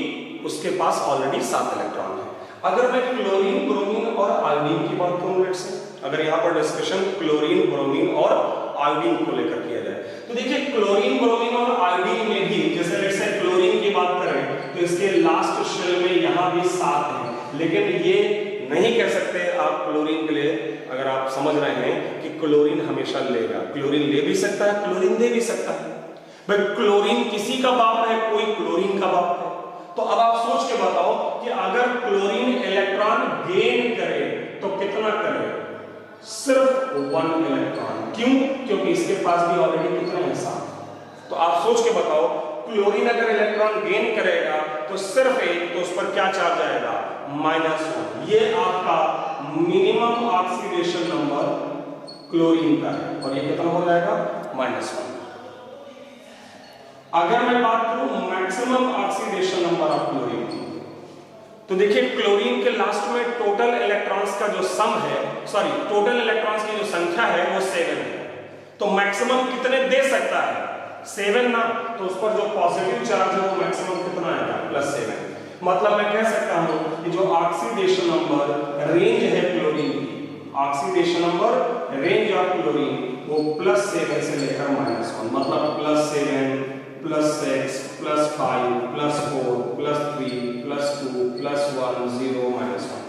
उसके पास ऑलरेडी 7 इलेक्ट्रॉन है। अगर मैं क्लोरीन, ब्रोमीन और आयोडीन की बात करूं, लेट्स से अगर यहां पर डिस्कशन क्लोरीन, ब्रोमीन और आयोडीन को लेकर किया जाए, तो देखिए क्लोरीन, ब्रोमीन और आयोडीन में भी जैसे लेट्स से क्लोरीन की बात करें तो इसके लास्ट शेल में यहां भी 7 है, लेकिन ये नहीं कह सकते आप क्लोरीन के लिए, अगर आप समझ रहे हैं कि क्लोरीन हमेशा लेगा, क्लोरीन ले भी सकता है, क्लोरीन दे भी सकता है, बट क्लोरीन किसी का बाप है, कोई क्लोरीन का बाप है। तो अब आप सोच के बताओ कि अगर क्लोरीन इलेक्ट्रॉन गेन करे तो कितना करे? सिर्फ 1 इलेक्ट्रॉन। क्यों? क्योंकि इसके पास भी ऑलरेडी कितने हैं? 7। तो आप सोच के बताओ, क्लोरीन अगर इलेक्ट्रॉन गेन करेगा तो सिर्फ 1, तो उस पर क्या चार्ज आएगा? -1। ये आपका मिनिमम ऑक्सीडेशन नंबर क्लोरीन का है, और ये कितना हो जाएगा? -1। अगर मैं बात करूं maximum oxidation number of chlorine की, तो देखिए क्लोरीन के लास्ट में टोटल इलेक्ट्रॉन्स का जो सम है, सॉरी टोटल इलेक्ट्रॉन्स की जो संख्या है वो 7 है, तो मैक्सिमम कितने दे सकता है? 7 ना, तो उस पर जो पॉजिटिव चार्ज है वो मैक्सिमम कितना आएगा? +7। मतलब मैं कह सकता हूं कि जो ऑक्सीडेशन नंबर रेंज है क्लोरीन की, oxidation number range of chlorine वो +7 से लेकर -1, मतलब +7 +6 +5 +4 +3 +2 +1 0 -1।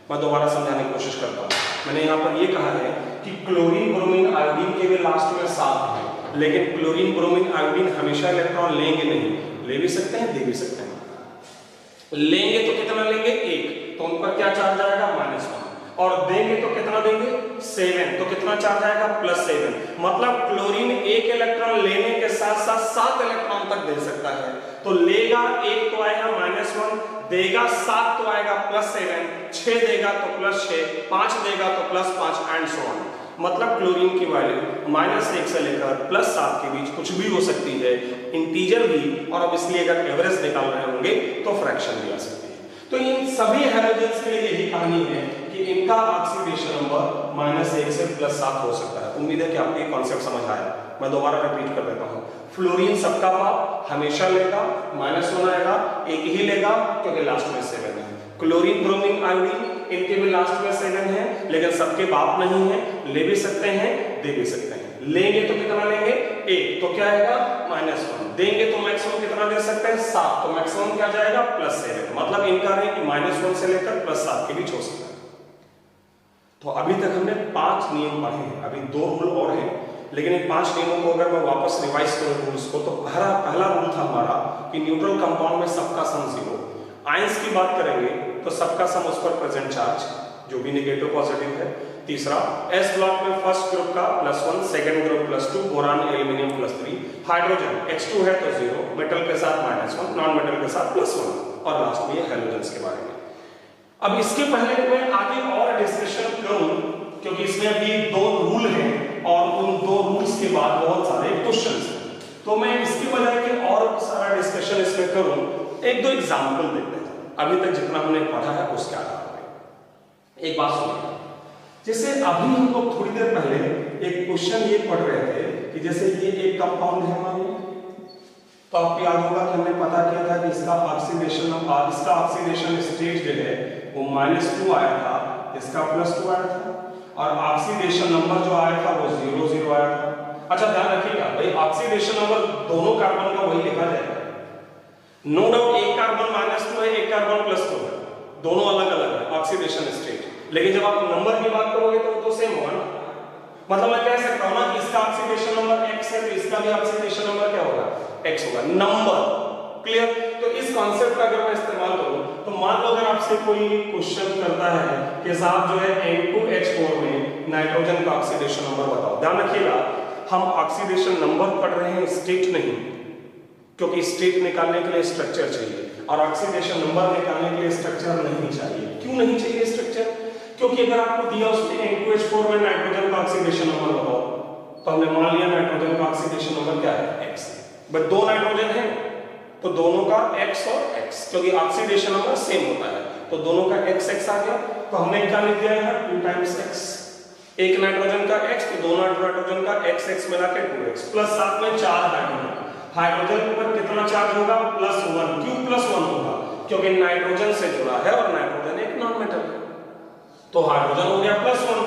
मैं दोबारा समझाने की कोशिश करता हूँ। मैंने यहाँ पर ये कहा है कि क्लोरीन, ब्रोमीन, आयोडीन के भी लास्ट में 7 है, लेकिन क्लोरीन, ब्रोमीन, आयोडीन हमेशा इलेक्ट्रॉन लेंगे नहीं, ले भी सकते हैं, दे भी सकते हैं। लेंगे तो कितना लेंगे? 1, तो उन पर क्या चार्ज आएगा? -1, और देंगे तो कितना देंगे? 7, तो कितना चार्ज आएगा? +7। मतलब क्लोरीन 1 इलेक्ट्रॉन लेने के साथ साथ 7 इलेक्ट्रॉन तक दे सकता है। तो लेगा 1 तो आएगा -1, देगा 7 तो आएगा +7, 6 देगा तो +6, 5 देगा तो +5 एंड सो ऑन। मतलब क्लोरीन की वैल्यू -1 से लेकर +7 के बीच कुछ भी हो सकती है, इंटीजर भी, और अब इसलिए अगर एवरेज निकाल रहे होंगे तो फ्रैक्शन भी आ सकती है। तो इन सभी हैलोजेंस के लिए यही कहानी है कि इनका ऑक्सीडेशन नंबर -1 से +7 हो सकता है। उम्मीद है कि आपको ये कॉन्सेप्ट समझ आया। मैं दोबारा रिपीट कर देता हूँ। फ्लोरीन सबका पाप हमेशा लेगा, -1 आएगा, एक ही लेगा क्योंकि लास्ट में 7 है। क्लोरीन, ब्रोमीन, आयोडीन इनके भी लास्ट में 7 है, लेकिन सबके बाप नहीं है, ले भी सकते हैं, दे भी सकते हैं। लेंगे तो कितना लेंगे? 1, तो क्या आएगा? -1। देंगे तो मैक्सिमम कितना दे सकते हैं? 7, तो मैक्सिमम क्या जाएगा? +7। मतलब इनका रेंज -1 से लेकर +7 के बीच हो सकता है। तो अभी तक हमने 5 नियम पढ़े हैं, अभी 2 रूल और हैं, लेकिन इन 5 नियमों को अगर मैं वापस रिवाइज करूं रूल्स को, तो पहला रूल था हमारा कि न्यूट्रल कंपाउंड में सबका सम 0। आयंस की बात करेंगे तो सबका सम उस पर प्रेजेंट चार्ज जो भी नेगेटिव पॉजिटिव है। तीसरा, s ब्लॉक में फर्स्ट ग्रुप का +1, second group +2, boron, aluminium +3, hydrogen H2 है तो 0, मेटल के साथ -1, नॉन मेटल के साथ +1, और लास्ट में हैलोजेंस के बारे में। अब इसके पहले मैं आगे और डिस्कशन करूं, क्योंकि इसमें अभी 2 रूल हैं और उन 2 रूल्स के बाद बहुत सारे क्वेश्चंस हैं, तो मैं इसकी बजाय कि और सारा डिस्कशन इसमें करूं, 1-2 एग्जांपल देते हैं अभी तक जितना हमने पढ़ा है उसके आधार पर। एक बात सुनिए, जैसे अभी हम लोग थोड़ी देर पहले एक क्वेश्चन ये पढ़ रहे थे कि जैसे ये एक कंपाउंड है हमारे, तो आपको याद होगा कि हमने पता किया था कि इसका ऑक्सीडेशन स्टेज जो है वो -2 आया था, इसका +2 आया था, और ऑक्सीडेशन नंबर जो आया था वो 0 0 आया था। अच्छा ध्यान रखिएगा भाई, ऑक्सीडेशन नंबर दोनों कार्बन का वही लिखा जाएगा। नो डाउट एक कार्बन -2 है, एक कार्बन +2 है, दोनों अलग अलग है ऑक्सीडेशन स्टेज, लेकिन जब आप नंबर की बात करोगे तो वो तो सेम होगा ना। मतलब मैं कह सकता हूं ना कि इसका ऑक्सीडेशन नंबर x है तो इसका भी ऑक्सीडेशन नंबर क्या होगा? x होगा। Number clear? तो इस कॉन्सेप्ट का अगर मैं इस्तेमाल करूं तो मान लो अगर आपसे कोई क्वेश्चन करता है कि साहब जो है N2H4 में नाइट्रोजन का ऑक्सीडेशन नंबर बताओ। ध्यान रखिएगा, हम ऑक्सीडेशन नंबर पढ़ रहे हैं, स्टेट नहीं, क्योंकि स्टेट निकालने के लिए स्ट्रक्चर चाहिए और ऑक्सीडेशन नंबर निकालने के लिए स्ट्रक्चर नहीं चाहिए। क्यों नहीं चाहिए स्ट्रक्चर? क्योंकि अगर आपको दिया उसने N2H4 में नाइट्रोजन का ऑक्सीडेशन नंबर बताओ, तो हमने मान लिया नाइट्रोजन का ऑक्सीडेशन नंबर क्या है? x। बट 2 नाइट्रोजन है तो दोनों का x और x, क्योंकि ऑक्सीडेशन नंबर सेम होता है, तो दोनों का x आ गया, तो हमने क्या लिख दिया है? 2 x। एक नाइट्रोजन का X तो दो नाइट्रोजन का XX मिला के 2X प्लस साथ में 4 हाइड्रोजन। हाइड्रोजन पर कितना चार्ज होगा? +1। क्यों +1 होगा? क्योंकि नाइट्रोजन से जुड़ा है और नाइट्रोजन एक नॉन मेटल है, तो हाइड्रोजन हो गया +1।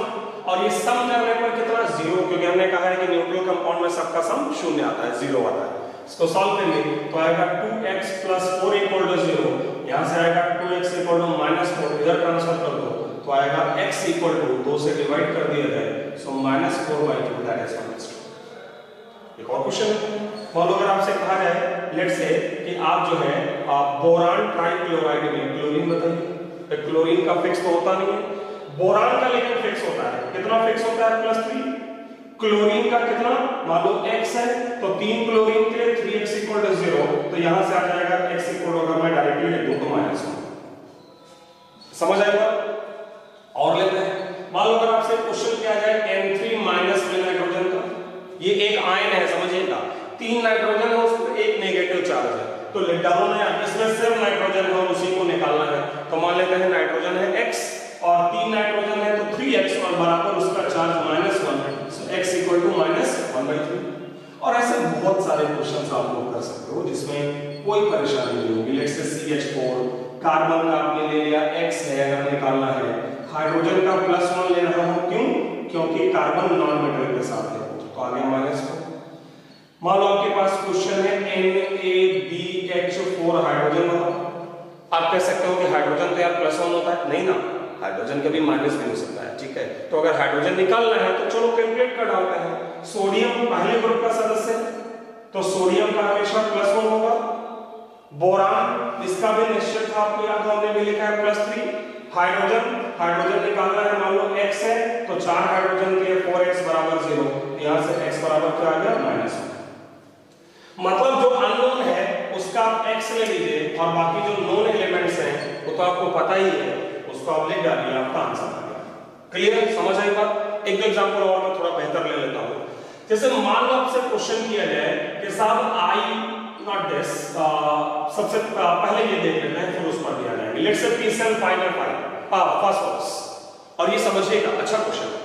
और ये सम करने पर कितना? 0, क्योंकि हमने कहा है कि न्यूट्रल कंपाउंड में सबका सम 0 आता है, 0 आता है। इसको सॉल्व करेंगे तो आएगा 2x + 4 = 0। यहां से आएगा 2x = -4, इधर ट्रांसफर कर दो तो आएगा x = 2 से डिवाइड कर दिया जाए, सो -4/2 दैट इज आंसर। एक और क्वेश्चन, मान लो अगर आपसे कहा जाए लेट्स से कि आप जो है बोरान ट्राइक्लोराइड में क्लोरीन बताइए। क्लोरीन का फिक्स तो होता नहीं है, बोरान का लेकिन फिक्स होता है। कितना फिक्स होता है? +3। क्लोरीन का कितना? मान लो x है तो 3 क्लोरीन के 3x = 0, तो यहां से आ जाएगा x = अगर मैं डायरेक्टली लिख दूं तो -1। समझ आएगा? और लेते हैं, मान लो अगर आपसे क्वेश्चन किया जाए N3- नाइट्रोजन का, ये एक आयन है समझिएगा, 3 नाइट्रोजन है उस पर एक नेगेटिव चार्ज है, तो लिख डालो ना, इसमें सिर्फ नाइट्रोजन है और उसी को निकालना है। तो मान लेते हैं नाइट्रोजन है x और 3 नाइट्रोजन है तो 3x और बराबर उसका चार्ज -1 है, सो x = -1/3। और ऐसे बहुत सारे क्वेश्चंस आप लोग कर सकते हो जिसमें कोई परेशानी नहीं होगी। लेट्स से CH4, कार्बन का आपने ले लिया x है, अगर निकालना है, हाइड्रोजन का +1 ले रहा हूं, क्यों? क्योंकि कार्बन नॉन मेटल के साथ है, तो आ गया -4। मान लो आपके पास क्वेश्चन है NaBH4 हाइड्रोजन वाला, आप कह सकते हो कि हाइड्रोजन तो यार +1 होता है, नहीं ना, हाइड्रोजन कभी माइनस भी हो सकता है, ठीक है। तो अगर हाइड्रोजन निकालना है तो चलो कैलकुलेट कर डालते हैं। सोडियम पहले ग्रुप का सदस्य है तो सोडियम का हमेशा +1 होगा। बोरान इसका भी निश्चित था, आपको याद हो हमने भी लिखा है +3। हाइड्रोजन निकालना है, मान लो x है तो 4 हाइड्रोजन के 4x = 0, यहां से x बराबर क्या आ गया? -1। मतलब जो अननोन है उसका आप x ले लीजिए और बाकी जो नोन एलिमेंट्स हैं वो तो आपको पता ही है, उसको आप ले डालिए, आपका आंसर आ गया। क्लियर? समझ आई बात? एक एग्जांपल और मैं थोड़ा बेहतर ले लेता हूं। जैसे मान लो आपसे क्वेश्चन किया जाए कि साहब नॉट दिस, सबसे पहले ये देख लेते हैं फिर उस पर दिया जाएगा। लेट्स से PCl5 फास्फोरस, और ये समझिएगा अच्छा क्वेश्चन है।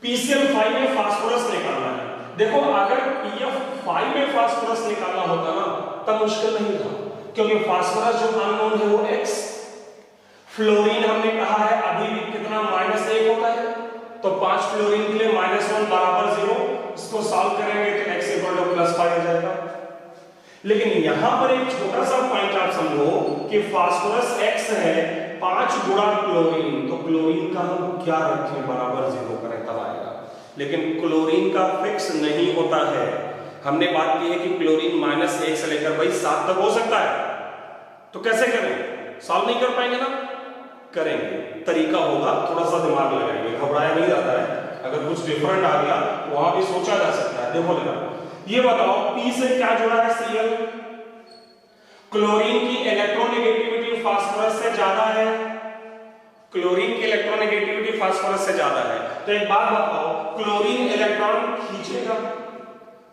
PCl5 में फास्फोरस निकालना है। देखो अगर PF5 में फास्फोरस निकालना होता ना तब मुश्किल नहीं था, क्योंकि फास्फोरस जो अननोन है वो x, फ्लोरीन हमने कहा है अभी भी कितना -1 होता है, तो 5 फ्लोरीन के लिए -1 = 0, इसको सॉल्व करेंगे तो x = +5 हो जाएगा। लेकिन यहां पर एक छोटा सा पॉइंट आप समझो कि फास्फोरस x है 5 × क्लोरीन, तो क्लोरीन का हम क्या रखें? बराबर 0 करें तब आएगा। लेकिन क्लोरीन का फिक्स नहीं होता है। हमने बात की है कि क्लोरीन -1 से लेकर भाई 7 तक हो सकता है, तो कैसे करें? सॉल्व नहीं कर पाएंगे ना? करेंगे, तरीका होगा, थोड़ा सा दिमाग लगाएंगे, घबराया नहीं जाता है। अगर कुछ डिफरेंट आ गया वहां भी सोचा जा सकता है। देखो लेना, ये बताओ P से क्या जुड़ा है? Cl। क्लोरीन की इलेक्ट्रोनेगेटिविटी फास्फोरस से ज्यादा है, क्लोरीन की इलेक्ट्रोनेगेटिविटी फास्फोरस से ज्यादा है, तो एक बात बताओ, क्लोरीन इलेक्ट्रॉन खींचेगा,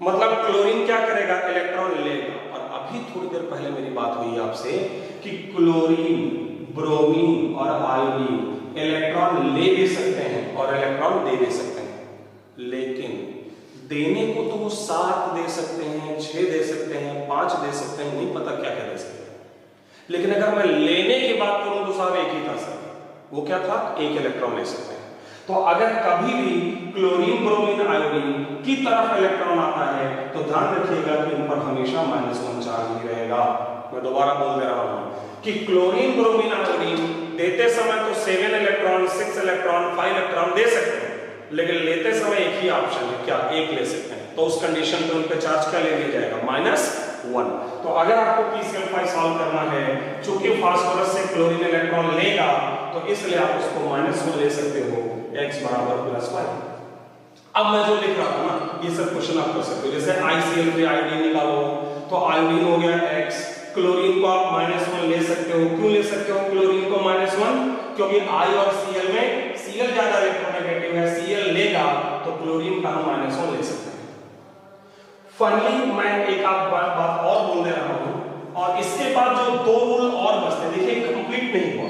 मतलब क्लोरीन क्या करेगा? इलेक्ट्रॉन लेगा। और अभी थोड़ी देर पहले मेरी बात हुई आपसे कि क्लोरीन, ब्रोमीन और आयोडीन इलेक्ट्रॉन ले भी सकते हैं और इलेक्ट्रॉन दे सकते हैं, लेकिन देने को तो वो 7 दे सकते हैं, 6 दे सकते हैं, 5 दे सकते हैं, नहीं पता क्या क्या दे सकते हैं। लेकिन अगर मैं लेने की बात करूं तो साहब एक ही था सर, वो क्या था? 1 इलेक्ट्रॉन ले सकते हैं। तो अगर कभी भी क्लोरीन, ब्रोमीन, आयोडीन की तरफ इलेक्ट्रॉन आता है तो ध्यान रखिएगा कि इन पर हमेशा -1 चार्ज ही रहेगा। मैं दोबारा बोल दे रहा हूं कि क्लोरीन, ब्रोमीन, आयोडीन देते समय तो 7 इलेक्ट्रॉन, 6 इलेक्ट्रॉन, 5 इलेक्ट्रॉन दे सकते हैं, लेकिन लेते समय एक ही ऑप्शन है, क्या? 1 ले सकते हैं। तो उस कंडीशन पे उन पे चार्ज क्या ले लिया जाएगा? -1। तो अगर आपको PCl5 सॉल्व करना है, चूंकि फास्फोरस से क्लोरीन इलेक्ट्रॉन लेगा तो इसलिए आप उसको -1 ले सकते हो, x = +5। अब मैं जो लिख रहा था ना, ये सब क्वेश्चन आप कर सकते हो। जैसे ICl3 आयोडीन निकालो तो आयोडीन हो गया x, क्लोरीन को आप -1 ले सकते हो। क्यों ले सकते हो क्लोरीन को -1? क्योंकि I और Cl में Cl ज्यादा इलेक्ट्रोनेगेटिव है, Cl लेगा तो क्लोरीन का हम -1 ले सकते हैं। फाइनली मैं एक आप बात और बोल दे रहा हूं, और इसके बाद जो 2 रूल और बचते, देखिए कंप्लीट नहीं हुआ,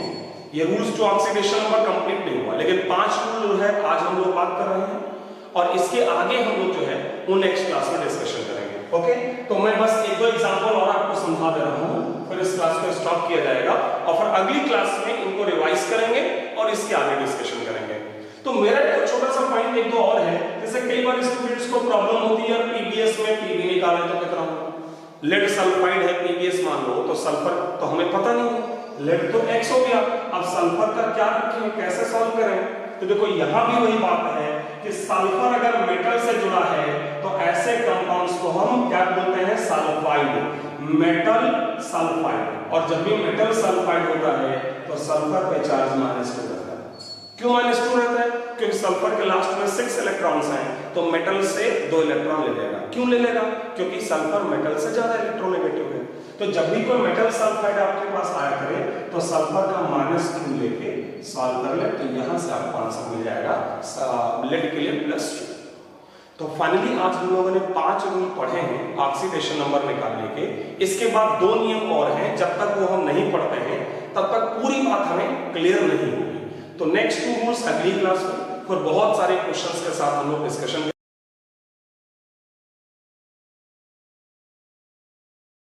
ये rules to oxidation number complete नहीं हुआ, लेकिन 5 रूल जो है आज हम लोग बात कर रहे हैं और इसके आगे हम लोग जो है वो नेक्स्ट क्लास में डिस्कशन करेंगे। ओके, तो मैं बस एक दो एग्जांपल और आपको समझा दे रहा हूँ, फिर इस क्लास को स्टॉप किया जाएगा और फिर अगली क्लास में इनको रिवाइज करेंगे और इसके आगे डिस्कशन करेंगे। तो मेरा एक छोटा सा पॉइंट एक दो और है, जैसे कई बार स्टूडेंट्स को प्रॉब्लम होती है पीबीएस में पीबी निकालें तो कितना होगा, लेड सल्फाइड है पीबीएस मान लो, तो सल्फर तो हमें पता नहीं है, लेड तो X हो गया, अब सल्फर का क्या रखें, कैसे सॉल्व करें? तो देखो यहाँ भी वही बात है कि सल्फर अगर मेटल से जुड़ा है तो ऐसे कंपाउंड्स को हम क्या बोलते हैं, सल्फाइड, मेटल सल्फाइड। और जब भी मेटल सल्फाइड होता है तो सल्फर पे चार्ज -2 रहता है। क्यों -2 रहता है? क्योंकि सल्फर के लास्ट में 6 इलेक्ट्रॉन्स हैं, तो मेटल से 2 इलेक्ट्रॉन ले लेगा। क्यों ले लेगा? क्योंकि सल्फर मेटल से ज्यादा इलेक्ट्रोनेगेटिव है। तो जब भी कोई मेटल सल्फाइड आपके पास आया करे तो सल्फर का -2 लेके सॉल्व कर ले, तो यहां से आपको आंसर मिल जाएगा लेड के लिए +2। तो फाइनली आज हम लोगों ने 5 रूल पढ़े हैं ऑक्सीडेशन नंबर निकालने के। इसके बाद 2 नियम और हैं, जब तक वो हम नहीं पढ़ते हैं तब तक पूरी बात हमें क्लियर नहीं होगी। तो नेक्स्ट 2 रूल्स अगली क्लास में फिर बहुत सारे क्वेश्चंस के साथ हम लोग डिस्कशन